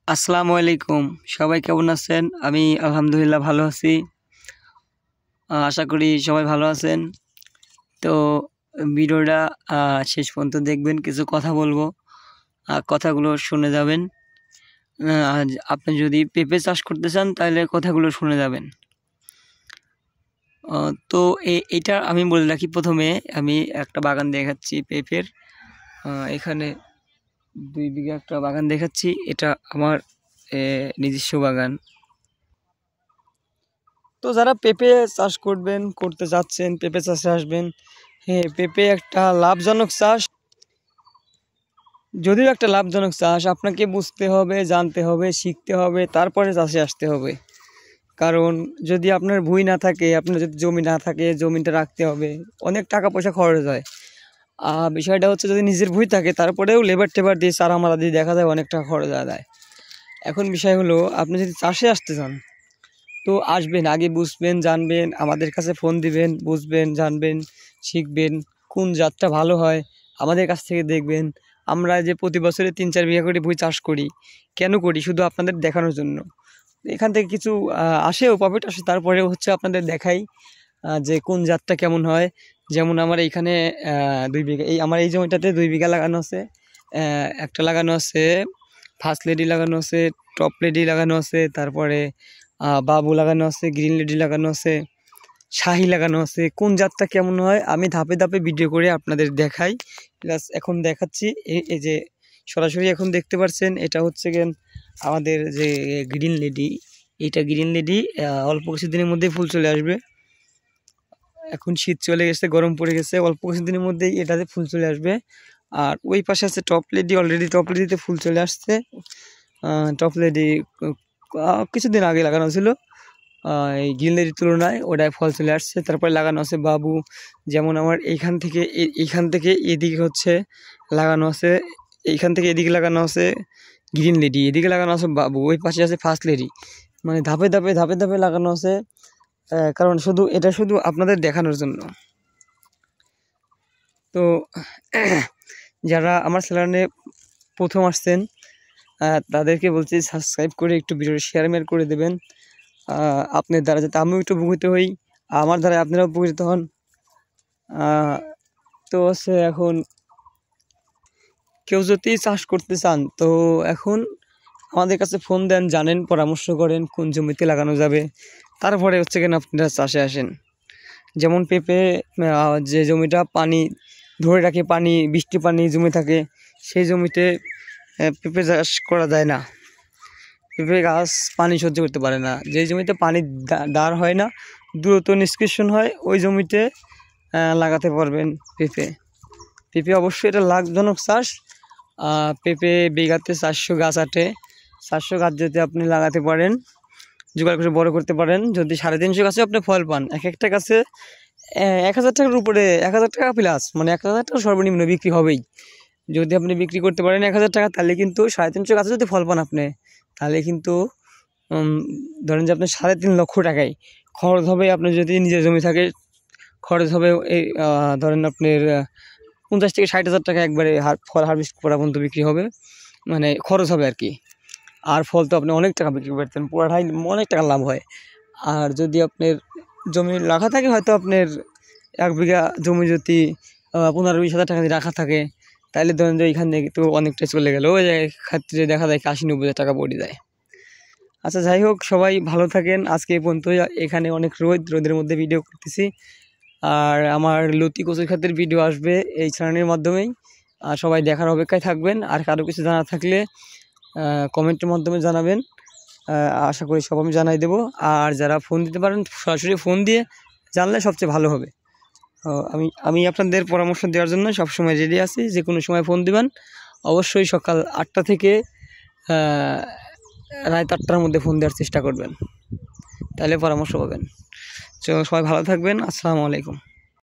আসসালামু আলাইকুম। সবাই কেমন আছেন? আমি আলহামদুলিল্লাহ ভালো আছি। আশা করি সবাই ভালো আছেন। তো ভিডিওটা শেষ পর্যন্ত দেখবেন। কিছু কথা বলবো, কথাগুলো শুনে যাবেন। আজ আপনি যদি পেঁপে চাষ করতে চান তাহলে কথাগুলো শুনে যাবেন। তো এইটা আমি বলে রাখি, প্রথমে আমি একটা বাগান দেখাচ্ছি পেঁপের। এখানে 2 বিঘা একটা বাগান দেখাচ্ছি। এটা আমার নিজস্ব বাগান। তো যারা পেঁপে চাষ করতে চাচ্ছেন, পেঁপে চাষে আসবেন। হ্যাঁ, পেঁপে একটা লাভজনক চাষ। যদিও একটা লাভজনক চাষ, আপনাকে বুঝতে হবে, জানতে হবে, শিখতে হবে, তারপরে চাষে আসতে হবে। কারণ যদি আপনার ভুঁই না থাকে, আপনার যদি জমি না থাকে, জমিটা রাখতে হবে, অনেক টাকা পয়সা খরচ হয়। বিষয়টা হচ্ছে, যদি নিজের ভুঁই থাকে তারপরেও লেবার টেবার দিয়ে চারা মারা দিয়ে দেখা যায় অনেক টাকা খরচ হয়ে যায়। এখন বিষয় হলো, আপনি যদি চাষে আসতে চান তো আসবেন, আগে বুঝবেন, জানবেন, আমাদের কাছে ফোন দিবেন, বুঝবেন, জানবেন, শিখবেন, কোন জাতটা ভালো হয় আমাদের কাছ থেকে দেখবেন। আমরা যে প্রতি বছরে 3-4 বিঘা করে ভুঁই চাষ করি, কেন করি? শুধু আপনাদের দেখানোর জন্য। এখান থেকে কিছু আসেও, প্রফিট আসে, তারপরেও হচ্ছে আপনাদের দেখাই যে কোন জাতটা কেমন হয়। যেমন আমার এইখানে 2 বিঘা, আমার এই জমিটাতে 2 বিঘা লাগানো আছে। একটা লাগানো আছে ফার্স্ট লেডি, লাগানো আছে টপ লেডি, লাগানো আছে তারপরে বাবু লাগানো আছে, গ্রিন লেডি লাগানো আছে, শাহি লাগানো আছে। কোন জাতটা কেমন হয় আমি ধাপে ধাপে ভিডিও করে আপনাদের দেখাই। প্লাস এখন দেখাচ্ছি, এই যে সরাসরি এখন দেখতে পাচ্ছেন, এটা হচ্ছে গেন আমাদের যে গ্রিন লেডি। এইটা গ্রিন লেডি, অল্প কিছুদিনের মধ্যেই ফুল চলে আসবে। এখন শীত চলে গেছে, গরম পড়ে গেছে, অল্প কিছুদিনের মধ্যেই এটাতে ফুল চলে আসবে। আর ওই পাশে আছে টপ লেডি, অলরেডি টপ লেডিতে ফুল চলে আসছে। টপ লেডি কিছুদিন আগে লাগানো ছিল, এই গ্রিন তুলনায় ওটায় ফল চলে আসছে। তারপরে লাগানো আছে বাবু। যেমন আমার এইখান থেকে এদিকে হচ্ছে লাগানো আছে, এইখান থেকে এদিকে লাগানো আছে গ্রিন লেডি, এদিকে লাগানো আছে বাবু, ওই পাশে আছে ফার্স্ট লেডি। মানে ধাপে ধাপে ধাপে ধাপে লাগানো আছে, কারণ এটা শুধু আপনাদের দেখানোর জন্য। তো যারা আমার চ্যানেলে প্রথম আসছেন তাদেরকে বলছি, সাবস্ক্রাইব করে একটু ভিডিও শেয়ার করে দেবেন। আপনার দ্বারা যাতে আমিও একটু উপকৃত হই, আমার দ্বারা আপনারাও উপকৃত হন। তো হচ্ছে, এখন কেউ যদি চাষ করতে চান তো এখন আমাদের কাছে ফোন দেন, জানেন, পরামর্শ করেন কোন জমিতে লাগানো যাবে। তারপরে হচ্ছে কেন আপনারা চাষে আসেন। যেমন পেঁপে, যে জমিটা পানি ধরে রাখে, বৃষ্টি পানি জমে থাকে, সেই জমিতে পেঁপে চাষ করা যায় না। পেঁপে গাছ পানি সহ্য করতে পারে না। যে জমিতে পানি দাঁড় হয় না, দ্রুত নিষ্কাশন হয়, ওই জমিতে লাগাতে পারবেন পেঁপে। অবশ্যই এটা লাভজনক চাষ। পেঁপে বিঘাতে 400 গাছ আটে। 400 গাছ যদি আপনি লাগাতে পারেন, জোগাড় করে বড় করতে পারেন, যদি 350 গাছে আপনি ফল পান, এক একটা গাছে 1000 টাকার উপরে, 1000 টাকা প্লাস, মানে 1000 টাকা সর্বনিম্ন বিক্রি হবেই। যদি আপনি বিক্রি করতে পারেন 1000 টাকা, তাহলে কিন্তু 350 গাছে যদি ফল পান আপনি, তাহলে কিন্তু ধরেন যে আপনি 3.5 লক্ষ টাকায় খরচ হবে। আপনার যদি নিজের জমি থাকে, খরচ হবে এই ধরেন আপনার 50 থেকে 60 হাজার টাকা একবারে ফল হারভেস্ট করা পর্যন্ত বিক্রি হবে, মানে খরচ হবে আর কি। আর ফল তো আপনি অনেক টাকা বিক্রি করতেন, পুরাটাই অনেক টাকা লাভ হয়। আর যদি আপনার জমি রাখা থাকে, হয়তো আপনার 1 বিঘা জমি যদি 15-20 হাজার টাকা দিয়ে রাখা থাকে, তাহলে ধরেন যে এইখান থেকে তো অনেকটাই চলে গেল, ওই ক্ষেত্রে দেখা যায় 80-90 হাজার টাকা পড়ে যায়। আচ্ছা, যাই হোক, সবাই ভালো থাকেন। আজকে এই পর্যন্তই। এখানে অনেক রোদের মধ্যে ভিডিও করতেছি, আর আমার লতি কচু খাতের ভিডিও আসবে এই চ্যানেলের মাধ্যমেই। আর সবাই দেখার অপেক্ষায় থাকবেন। আর কারো কিছু জানা থাকলে কমেন্টের মাধ্যমে জানাবেন, আশা করি সব আমি জানাই দেবো। আর যারা ফোন দিতে পারেন, সরাসরি ফোন দিয়ে জানলে সবচেয়ে ভালো হবে। আমি আপনাদের পরামর্শ দেওয়ার জন্য সবসময় রেডি আছি। যে কোনো সময় ফোন দিবেন, অবশ্যই সকাল 8টা থেকে রাত 8টার মধ্যে ফোন দেওয়ার চেষ্টা করবেন, তাহলে পরামর্শ পাবেন। তো সবাই ভালো থাকবেন। আসসালামু আলাইকুম।